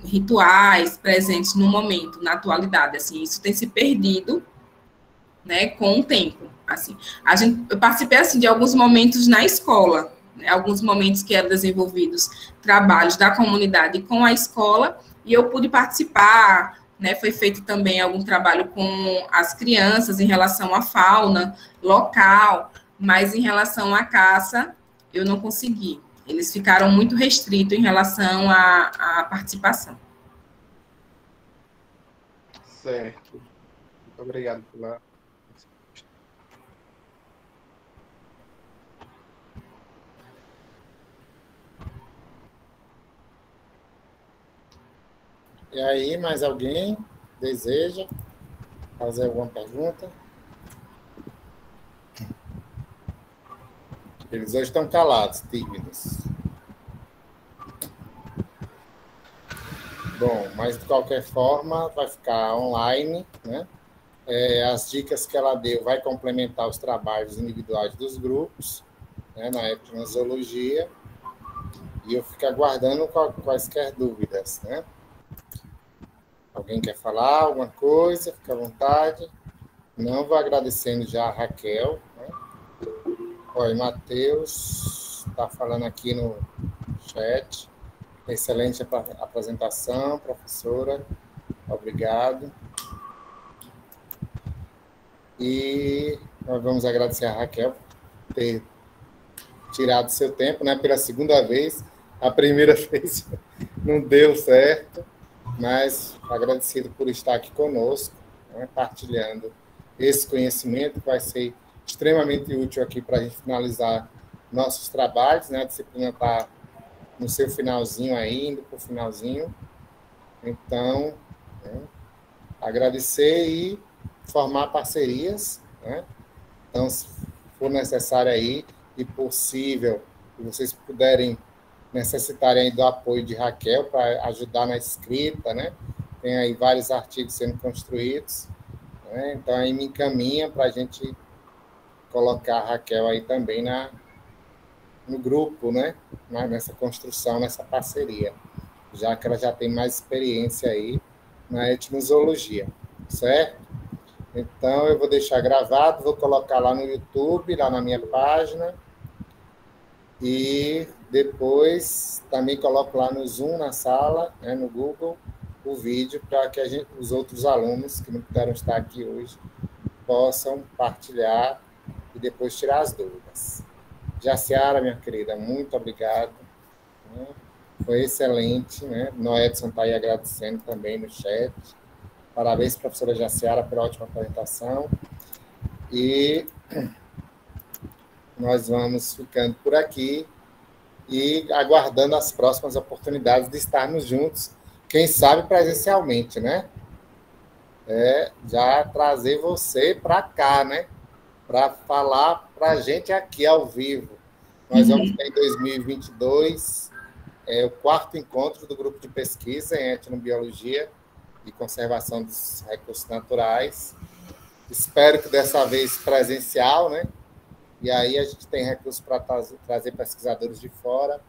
rituais presentes no momento, na atualidade. Assim, isso tem se perdido, né, com o tempo. Assim, eu participei assim, de alguns momentos na escola, né, alguns momentos que eram desenvolvidos trabalhos da comunidade com a escola, e eu pude participar, né, foi feito também algum trabalho com as crianças em relação à fauna local, mas em relação à caça, eu não consegui. Eles ficaram muito restritos em relação à participação. Certo. Muito obrigado pela... E aí, mais alguém deseja fazer alguma pergunta? Eles hoje estão calados, tímidos. Bom, mas de qualquer forma vai ficar online, né? As dicas que ela deu vai complementar os trabalhos individuais dos grupos, né, na etnozoologia, e eu fico aguardando quaisquer dúvidas, né? Alguém quer falar alguma coisa? Fica à vontade. Não, vou agradecendo já a Raquel, né? Olha, Matheus está falando aqui no chat. Excelente apresentação, professora. Obrigado. E nós vamos agradecer a Raquel por ter tirado seu tempo, né, pela segunda vez. A primeira vez não deu certo, mas agradecido por estar aqui conosco, né, partilhando esse conhecimento que vai ser extremamente útil aqui para a gente finalizar nossos trabalhos, né? A disciplina está no seu finalzinho aí, indo para o finalzinho. Então, né, agradecer e formar parcerias, né? Então, se for necessário aí e possível, que vocês puderem necessitarem aí do apoio de Raquel para ajudar na escrita, né? Tem aí vários artigos sendo construídos, né? Então aí me encaminha para a gente colocar a Raquel aí também no grupo, né? Nessa construção, nessa parceria, já que ela já tem mais experiência aí na etnozoologia, certo? Então, eu vou deixar gravado, vou colocar lá no YouTube, lá na minha página, e depois também coloco lá no Zoom, na sala, né, no Google, o vídeo, para que os outros alunos que não puderam estar aqui hoje possam partilhar e depois tirar as dúvidas. Jaciara, minha querida, muito obrigado. Né? Foi excelente, né? Noedson está aí agradecendo também no chat. Parabéns, professora Jaciara, pela ótima apresentação. E nós vamos ficando por aqui e aguardando as próximas oportunidades de estarmos juntos, quem sabe presencialmente, né? já trazer você para cá, né? Para falar para a gente aqui ao vivo. Nós vamos ter em 2022 o 4º encontro do grupo de pesquisa em etnobiologia e conservação dos recursos naturais. Espero que dessa vez presencial, né? E aí a gente tem recursos para trazer pesquisadores de fora.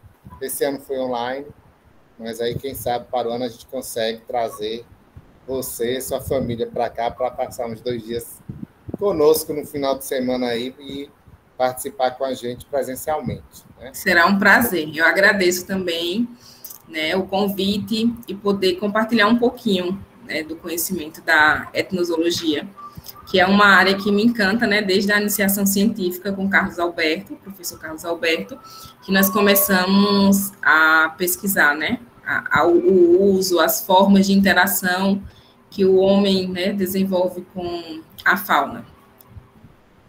Esse ano foi online, mas aí, quem sabe, para o ano a gente consegue trazer você e sua família para cá para passar uns 2 dias conosco no final de semana aí e participar com a gente presencialmente, né? Será um prazer. Eu agradeço também, né, o convite e poder compartilhar um pouquinho, né, do conhecimento da etnosologia, que é uma área que me encanta, né, desde a iniciação científica com Carlos Alberto, professor Carlos Alberto, que nós começamos a pesquisar, né, o uso, as formas de interação que o homem, né, desenvolve com a fauna.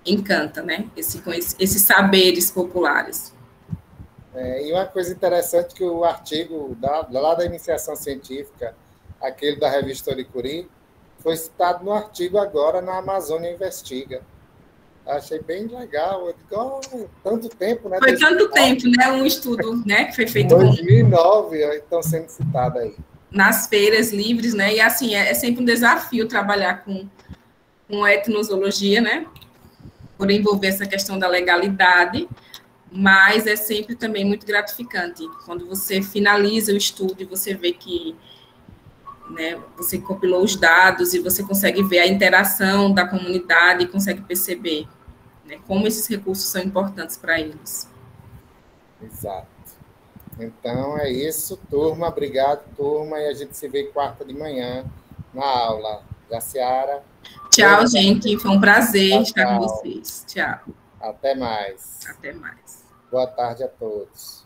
Encanta, né, esses saberes populares. E uma coisa interessante que o artigo lá da iniciação científica, aquele da revista Oricuri, foi citado no artigo agora na Amazônia Investiga. Achei bem legal. Tanto tempo, né? Foi tanto tempo, né? Um estudo, né, que foi feito em 2009, estão sendo citados aí. Nas feiras livres, né? E assim, é sempre um desafio trabalhar com etnosologia, né? Por envolver essa questão da legalidade, mas é sempre também muito gratificante quando você finaliza o estudo e você vê que, né, você compilou os dados e você consegue ver a interação da comunidade e consegue perceber, né, como esses recursos são importantes para eles. Exato. Então, é isso, turma. Obrigado, turma. E a gente se vê quarta de manhã na aula. Jaciara. Tchau, gente. Foi um prazer estar com vocês. Tchau. Até mais. Até mais. Boa tarde a todos.